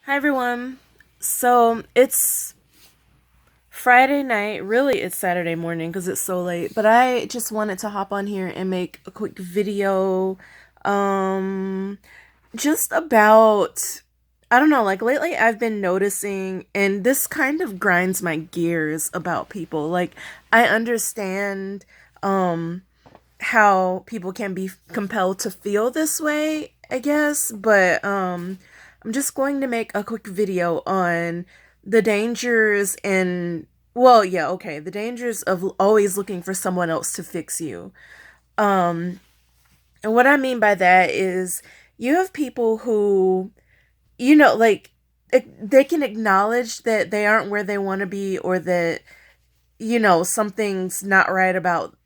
Hi everyone. So it's Friday night. Really, it's Saturday morning because it's so late. But I just wanted to hop on here and make a quick video, um, just about I don't know. Like lately, I've been noticing, and this kind of grinds my gears about people. Like I understand, how people can be compelled to feel this way, I guess, but I'm just going to make a quick video on the dangers and the dangers of always looking for someone else to fix you. Um and what I mean by that is you have people who like they can acknowledge that they aren't where they want to be, or that something's not right about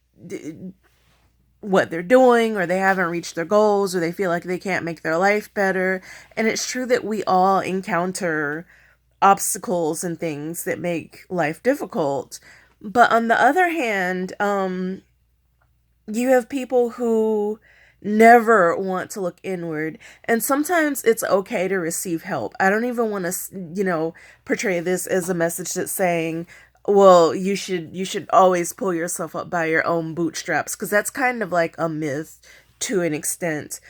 what they're doing, or they haven't reached their goals, or they feel like they can't make their life better. And it's true that we all encounter obstacles and things that make life difficult. But on the other hand, you have people who never want to look inward, and sometimes it's okay to receive help. I don't even want to portray this as a message that's saying, well, you should always pull yourself up by your own bootstraps, because that's kind of like a myth to an extent.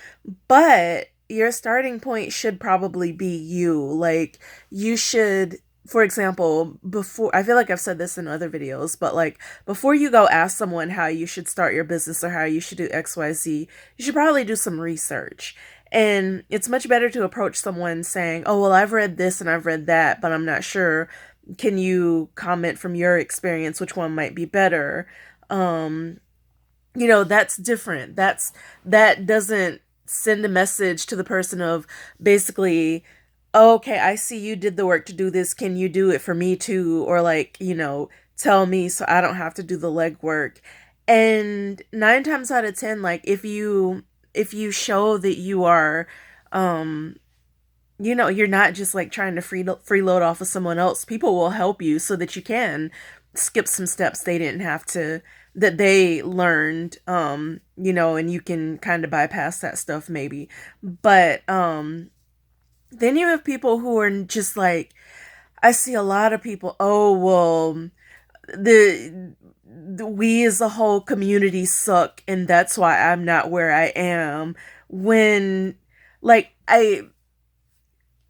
But your starting point should probably be you. Like, you should, for example, before, I feel like I've said this in other videos, but like before you go ask someone how you should start your business or how you should do XYZ, you should probably do some research. And it's much better to approach someone saying, "Oh, well, I've read this and I've read that, but I'm not sure. Can you comment from your experience which one might be better?" Um, that's different. That doesn't send a message to the person of basically, "Oh, okay, I see you did the work to do this. Can you do it for me too?" Or like, tell me so I don't have to do the legwork. And nine times out of ten, like if you show that you are, um, you're not just like trying to freeload off of someone else. People will help you so that you can skip some steps they didn't have to, that they learned, and you can kind of bypass that stuff maybe. But then you have people who are just like, I see a lot of people, "Oh, well, the we as a whole community suck and that's why I'm not where I am." When, like, I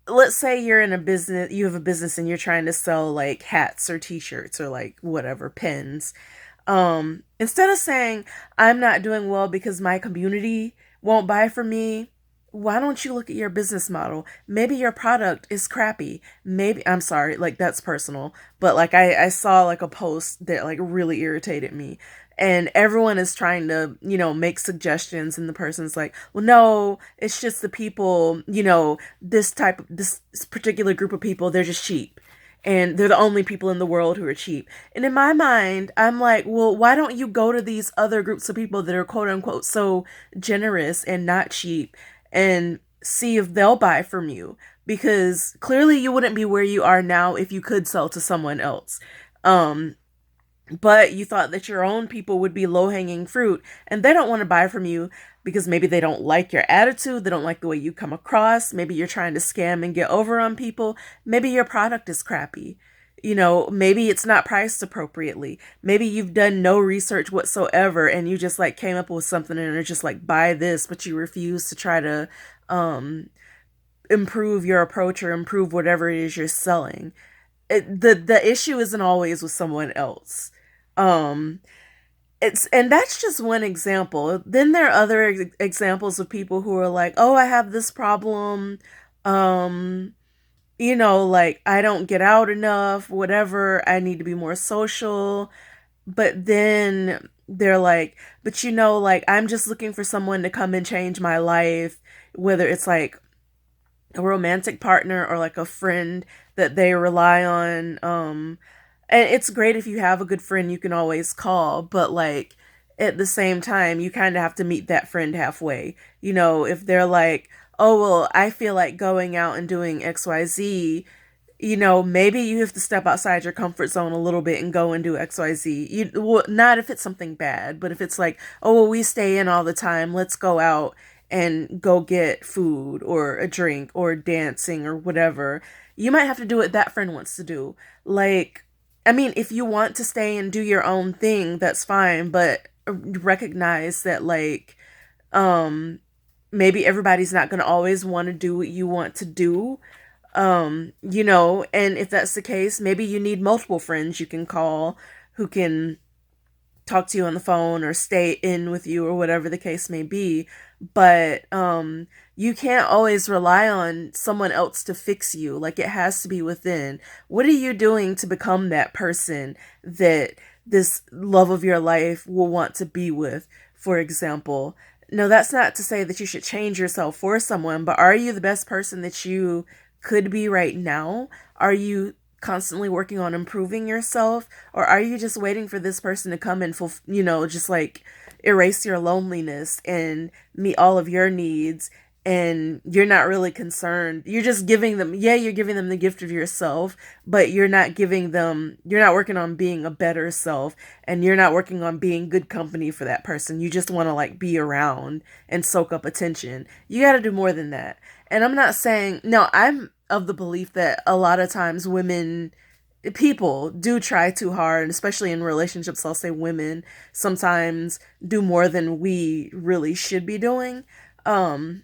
let's say you're in a business, you have a business and you're trying to sell like hats or t-shirts or like whatever, pens. Instead of saying, "I'm not doing well because my community won't buy from me," why don't you look at your business model? Maybe your product is crappy. Maybe, I'm sorry, like that's personal, but like I saw like a post that like really irritated me. And everyone is trying to, make suggestions, and the person's like, "Well, no, it's just the people, this particular group of people, they're just cheap, and they're the only people in the world who are cheap." And in my mind, I'm like, well, why don't you go to these other groups of people that are quote unquote so generous and not cheap, and see if they'll buy from you? Because clearly you wouldn't be where you are now if you could sell to someone else. Um, but you thought that your own people would be low hanging fruit, and they don't want to buy from you because maybe they don't like your attitude, they don't like the way you come across, maybe you're trying to scam and get over on people, maybe your product is crappy. Maybe it's not priced appropriately. Maybe you've done no research whatsoever and you just like came up with something and are just like, "Buy this," but you refuse to try to um improve your approach or improve whatever it is you're selling. The issue isn't always with someone else. Um, and that's just one example. Then there are other examples of people who are like, "Oh, I have this problem. Um, like I don't get out enough, whatever. I need to be more social." But then they're like, "But like I'm just looking for someone to come and change my life," whether it's like a romantic partner or like a friend that they rely on. And it's great if you have a good friend you can always call, but like at the same time you kind of have to meet that friend halfway. If they're like, "Oh, well, I feel like going out and doing XYZ," maybe you have to step outside your comfort zone a little bit and go and do XYZ. Well, not if it's something bad, but if it's like, "Oh, well, we stay in all the time, let's go out and go get food or a drink or dancing or whatever. You might have to do what that friend wants to do. Like, I mean, if you want to stay and do your own thing, that's fine, but recognize that, like, um, maybe everybody's not going to always want to do what you want to do. And if that's the case, maybe you need multiple friends you can call who can talk to you on the phone or stay in with you or whatever the case may be. But you can't always rely on someone else to fix you. Like, it has to be within. What are you doing to become that person that this love of your life will want to be with, for example? No, that's not to say that you should change yourself for someone, but are you the best person that you could be right now? Are you constantly working on improving yourself, or are you just waiting for this person to come and just like erase your loneliness and meet all of your needs, and you're not really concerned? You're just giving them, yeah, you're giving them the gift of yourself, but you're not working on being a better self, and you're not working on being good company for that person. You just want to like be around and soak up attention. You got to do more than that. And I'm not saying, no, I'm of the belief that a lot of times people do try too hard, and especially in relationships, I'll say women sometimes do more than we really should be doing. Um,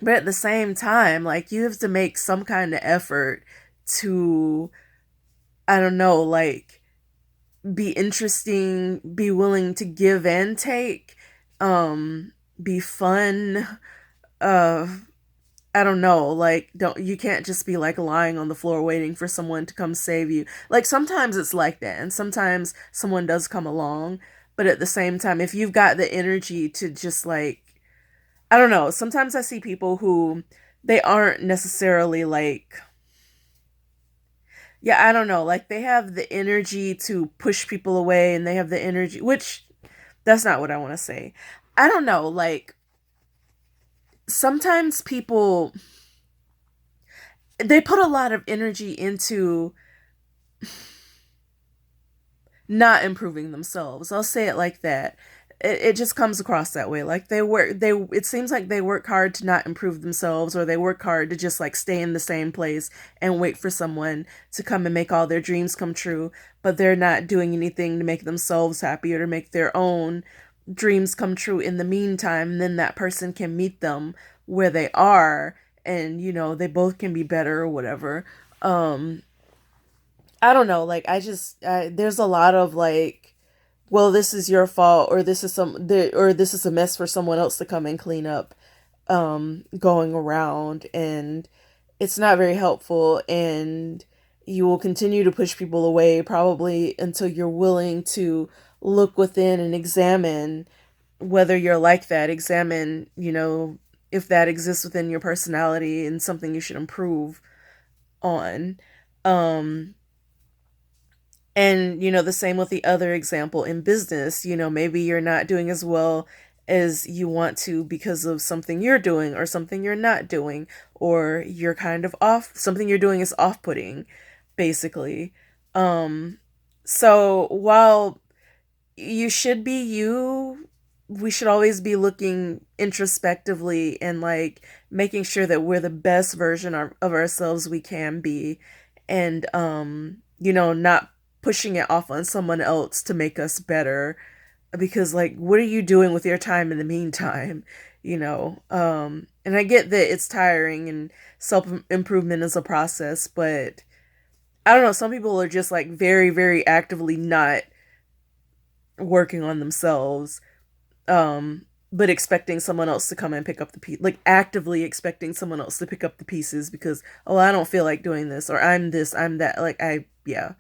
but at the same time, like, you have to make some kind of effort to, I don't know, like, be interesting, be willing to give and take, be fun, uh, I don't know, like, don't you can't just be like lying on the floor waiting for someone to come save you. Like, sometimes it's like that, and sometimes someone does come along, but at the same time, if you've got the energy to just like, I don't know, sometimes I see people who they aren't necessarily like, yeah, I don't know, like, they have the energy to push people away, and they have the energy, which that's not what I want to say. I don't know, like, sometimes people, they put a lot of energy into not improving themselves. I'll say it like that. It just comes across that way. Like, it seems like they work hard to not improve themselves, or they work hard to just like stay in the same place and wait for someone to come and make all their dreams come true, but they're not doing anything to make themselves happy or to make their own dreams come true in the meantime. And then that person can meet them where they are, and they both can be better or whatever. Um I don't know, like, there's a lot of like, well, this is your fault, or this is a mess for someone else to come and clean up, going around, and it's not very helpful, and you will continue to push people away probably until you're willing to look within and examine whether you're like that, examine, if that exists within your personality and something you should improve on. Um and, the same with the other example in business. Maybe you're not doing as well as you want to because of something you're doing or something you're not doing, or you're kind of something you're doing is off-putting, basically. Um, so while you should be you, we should always be looking introspectively and like making sure that we're the best version of ourselves we can be, and not pushing it off on someone else to make us better, because, like, what are you doing with your time in the meantime? And I get that it's tiring and self improvement is a process, but I don't know, some people are just like very, very actively not working on themselves, but expecting someone else to come and pick up the piece, like actively expecting someone else to pick up the pieces because, oh, I don't feel like doing this, or I'm this, I'm that. Like, yeah,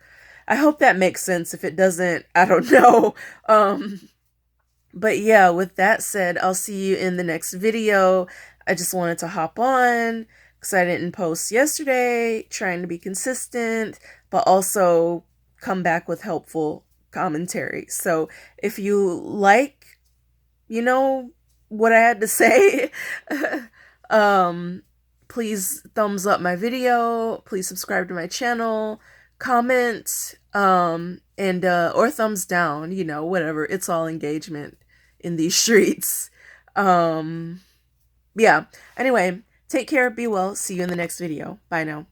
I hope that makes sense. If it doesn't, I don't know. um but yeah, with that said, I'll see you in the next video. I just wanted to hop on because I didn't post yesterday, trying to be consistent, but also come back with helpful commentary. So if you like, what I had to say, um, please thumbs up my video, please subscribe to my channel, comment, and or thumbs down, whatever. It's all engagement in these streets. Um Yeah. Anyway, take care, be well. See you in the next video. Bye now.